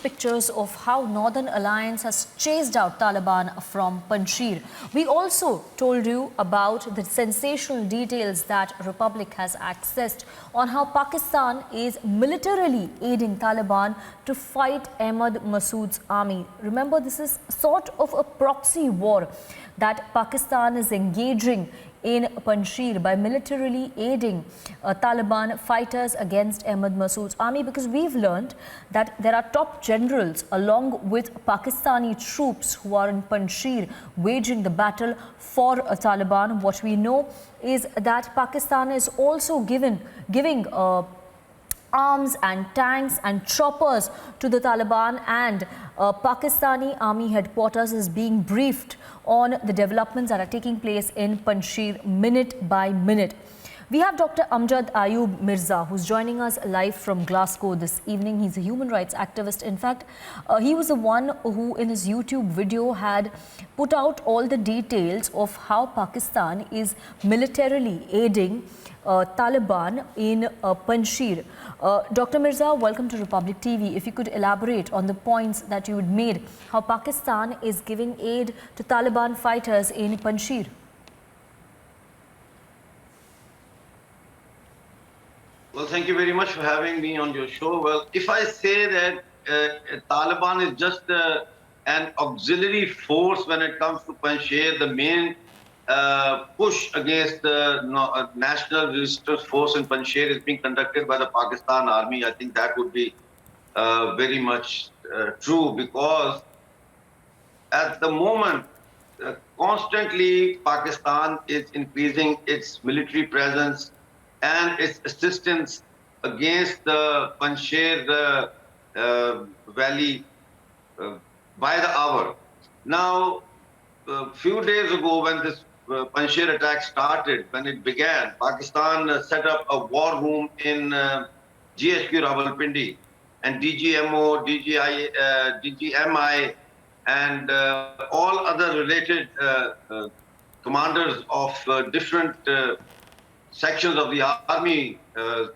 pictures of how Northern Alliance has chased out Taliban from Panjshir. We also told you about the sensational details that Republic has accessed on how Pakistan is militarily aiding Taliban to fight Ahmad Massoud's army. Remember, this is sort of a proxy war that Pakistan is engaging in Panjshir by militarily aiding Taliban fighters against Ahmad Massoud's army, because we've learned that there are top generals along with Pakistani troops who are in Panjshir waging the battle for Taliban. What we know is that Pakistan is also giving arms and tanks and choppers to the Taliban, and Pakistani army headquarters is being briefed on the developments that are taking place in Panjshir minute by minute. We have Dr. Amjad Mirza, who's joining us live from Glasgow this evening. He's a human rights activist. In fact, he was the one who in his YouTube video had put out all the details of how Pakistan is militarily aiding Taliban in Panjshir. Dr. Mirza, welcome to Republic TV. If you could elaborate on the points that you had made, how Pakistan is giving aid to Taliban fighters in Panjshir. Well, thank you very much for having me on your show. Well, if I say that Taliban is just an auxiliary force when it comes to Panjshir, the main push against the National Resistance Force in Panjshir is being conducted by the Pakistan Army, I think that would be very much true, because at the moment, constantly Pakistan is increasing its military presence and its assistance against the Panjshir Valley by the hour. Now, a few days ago, when this Panjshir attack started, when it began, Pakistan set up a war room in GHQ Rawalpindi, and DGMO, DGMI, and all other related commanders of different sections of the army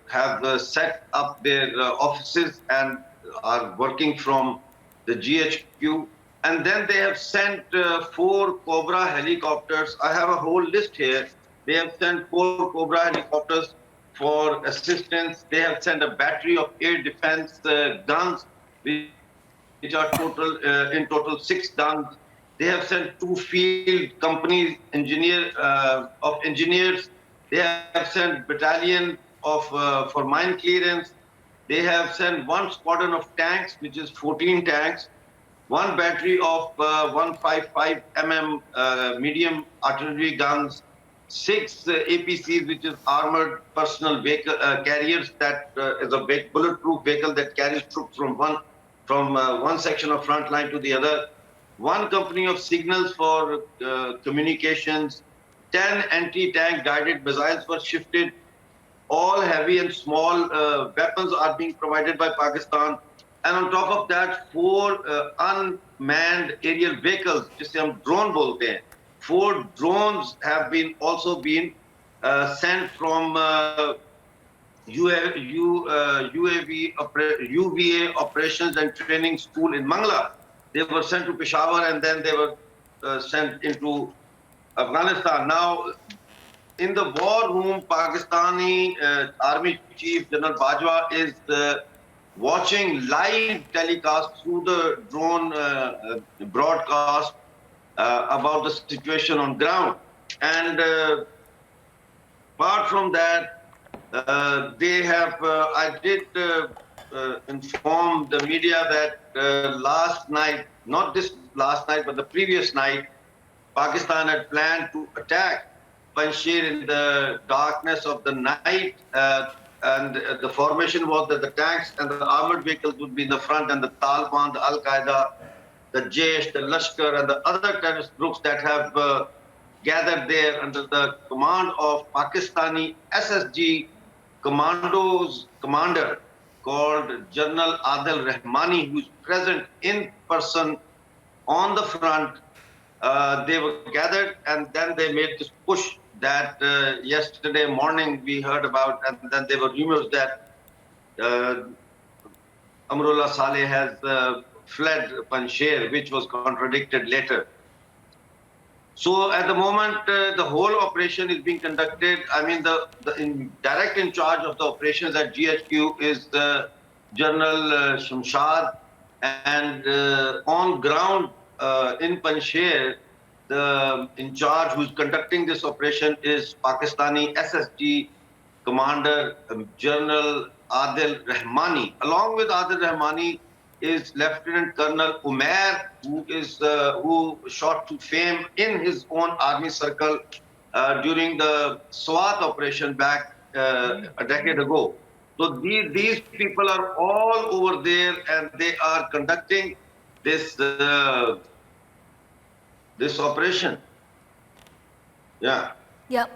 have set up their offices and are working from the GHQ. And then they have sent 4 Cobra helicopters. I have a whole list here. They have sent 4 Cobra helicopters for assistance. They have sent a battery of air defense guns, which are in total 6 guns. They have sent 2 field companies of engineers. They have sent battalion for mine clearance. They have sent 1 squadron of tanks, which is 14 tanks. 1 battery of 155 mm medium artillery guns, 6 APCs, which is armored personal vehicle carriers, that is a bulletproof vehicle that carries troops from one section of front line to the other. 1 company of signals for communications. 10 anti-tank guided missiles were shifted. All heavy and small weapons are being provided by Pakistan. And on top of that, 4 unmanned aerial vehicles, जिसे हम drone बोलते हैं, 4 drones have also been sent from UVA Operations and Training School in Mangla. They were sent to Peshawar, and then they were sent into Afghanistan. Now, in the war room, Pakistani Army Chief General Bajwa is watching live telecast through the drone broadcast about the situation on ground. And apart from that, they have, I did inform the media that last night, not this last night, but the previous night, Pakistan had planned to attack Panjshir in the darkness of the night. And the formation was that the tanks and the armored vehicles would be in the front, and the Taliban, the Al-Qaeda, the Jaish, the Lashkar, and the other terrorist groups that have gathered there under the command of Pakistani SSG commander called General Adil Rahmani, who's present in person on the front. They were gathered, and then they made this push that yesterday morning we heard about, and then there were rumors that Amrullah Saleh has fled Panjshir, which was contradicted later. So at the moment, the whole operation is being conducted. I mean, direct in charge of the operations at GHQ is General Shamshad, and on ground in Panjshir, the in charge who's conducting this operation is Pakistani SSG Commander General Adil Rahmani. Along with Adil Rahmani is Lieutenant Colonel Umair, who shot to fame in his own army circle during the SWAT operation back a decade ago. So these people are all over there, and they are conducting this this operation. Yeah. Yeah.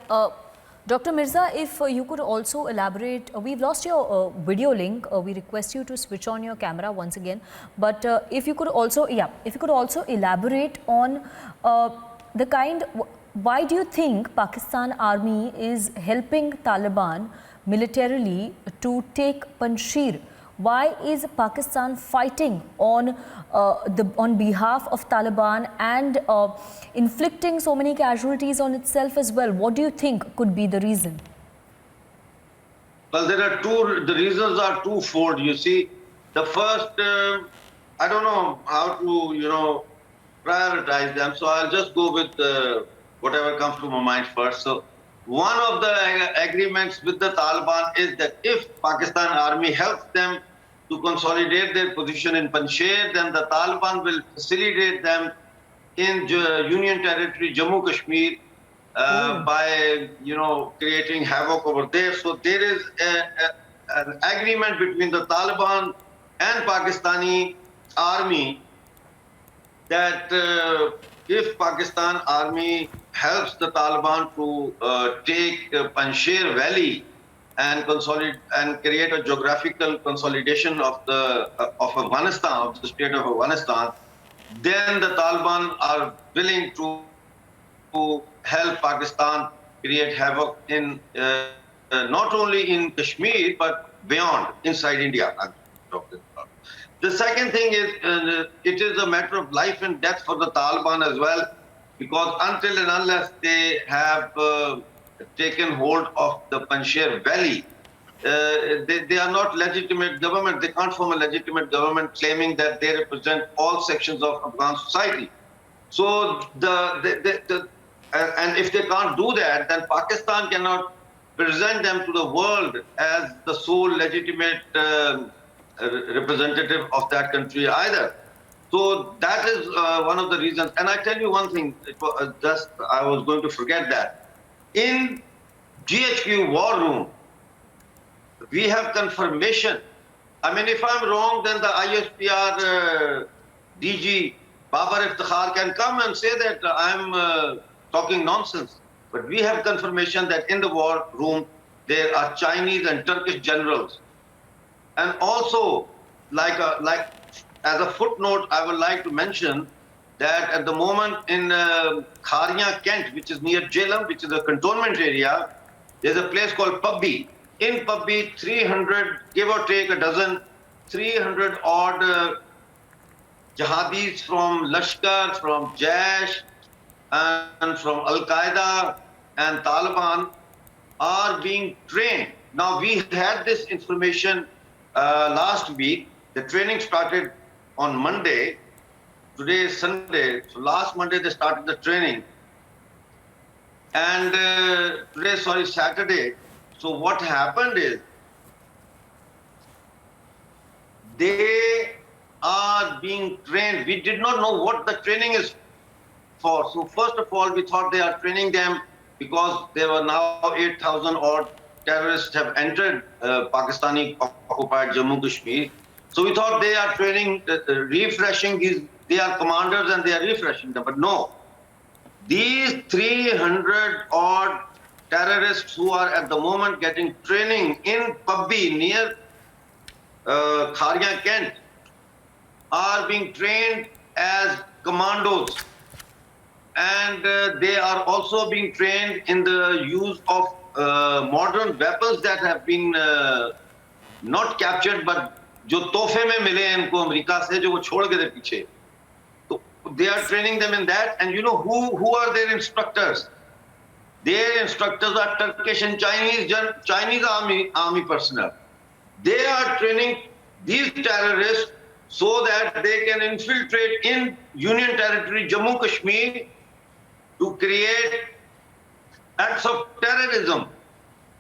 Dr. Mirza, if you could also elaborate, we've lost your video link. We request you to switch on your camera once again. But if you could also, if you could also elaborate on the kind, why do you think Pakistan Army is helping Taliban militarily to take Panjshir? Why is Pakistan fighting on behalf of Taliban and inflicting so many casualties on itself as well? What do you think could be the reason? Well, the reasons are twofold. You see, the first, I don't know how to, prioritize them. So I'll just go with whatever comes to my mind first. So one of the agreements with the Taliban is that if Pakistan Army helps them to consolidate their position in Panjshir, then the Taliban will facilitate them in Union Territory, Jammu Kashmir, by creating havoc over there. So there is an agreement between the Taliban and Pakistani Army that if Pakistan Army helps the Taliban to take Panjshir Valley and consolidate and create a geographical consolidation of Afghanistan, of the state of Afghanistan, then the Taliban are willing to help Pakistan create havoc in not only in Kashmir but beyond, inside India. The second thing is it is a matter of life and death for the Taliban as well, because until and unless they have taken hold of the Panjshir Valley, they are not legitimate government. They can't form a legitimate government claiming that they represent all sections of Afghan society. So and if they can't do that, then Pakistan cannot present them to the world as the sole legitimate representative of that country either. So that is one of the reasons. And I tell you one thing, I was going to forget that. In GHQ war room, we have confirmation. I mean, if I'm wrong, then the ISPR DG Babar Iftikhar can come and say that I'm talking nonsense. But we have confirmation that in the war room, there are Chinese and Turkish generals. And also, as a footnote, I would like to mention that at the moment in Khariyan, Kent, which is near Jhelum, which is a cantonment area, there's a place called Pabbi. In Pabbi, 300, give or take a dozen, 300 odd jihadis from Lashkar, from Jaish, and from Al-Qaeda and Taliban are being trained. Now, we had this information last week. The training started on Monday. Today is Sunday. So last Monday they started the training. And today, Saturday. So what happened is they are being trained. We did not know what the training is for. So first of all, we thought they are training them because there were now 8,000 odd terrorists have entered Pakistani occupied Jammu Kashmir. So we thought they are training, refreshing these, they are commanders and they are refreshing them. But no, these 300 odd terrorists who are at the moment getting training in Pabbi near Khariyan, Kent, are being trained as commandos. And they are also being trained in the use of modern weapons that have been not captured but जो तोहफे में मिले हैं इनको America से, जो वो छोड़ गए थे पीछे, तो they are training them in that. And you know who are their instructors? Their instructors are Turkish and Chinese army personnel. They are training these terrorists so that they can infiltrate in Union territory, Jammu Kashmir, to create acts of terrorism.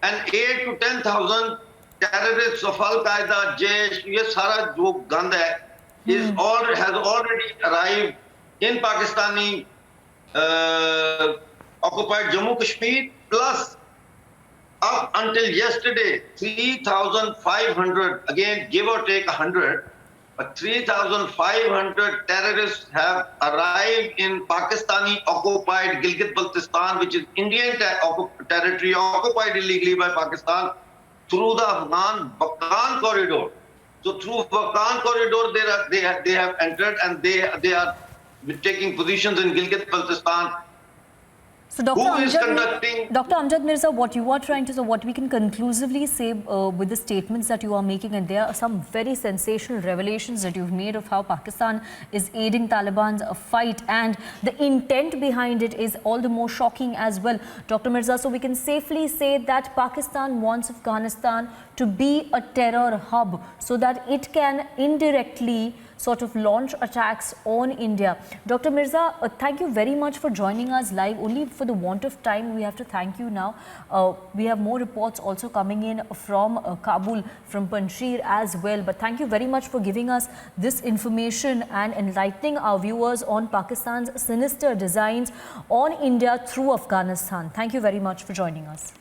And 8 to 10,000 terrorists of Al Qaeda, Jaish, ये सारा जो गंद है, has already arrived in Pakistani occupied Jammu Kashmir. Plus, up until yesterday, 3,500, again give or take 100, but 3,500 terrorists have arrived in Pakistani occupied Gilgit-Baltistan, which is Indian territory occupied illegally by Pakistan, through the Afghan-Bakan corridor. So through Bakan corridor, they have entered, and they are taking positions in Gilgit-Baltistan. So, Dr. Who is Amjad, conducting? Dr. Amjad Mirza, what you are trying to say, what we can conclusively say with the statements that you are making, and there are some very sensational revelations that you've made of how Pakistan is aiding Taliban's fight, and the intent behind it is all the more shocking as well, Dr. Mirza. So we can safely say that Pakistan wants Afghanistan to be a terror hub so that it can indirectly sort of launch attacks on India. Dr. Mirza, thank you very much for joining us live. Only for the want of time, we have to thank you now. We have more reports also coming in from Kabul, from Panjshir as well. But thank you very much for giving us this information and enlightening our viewers on Pakistan's sinister designs on India through Afghanistan. Thank you very much for joining us.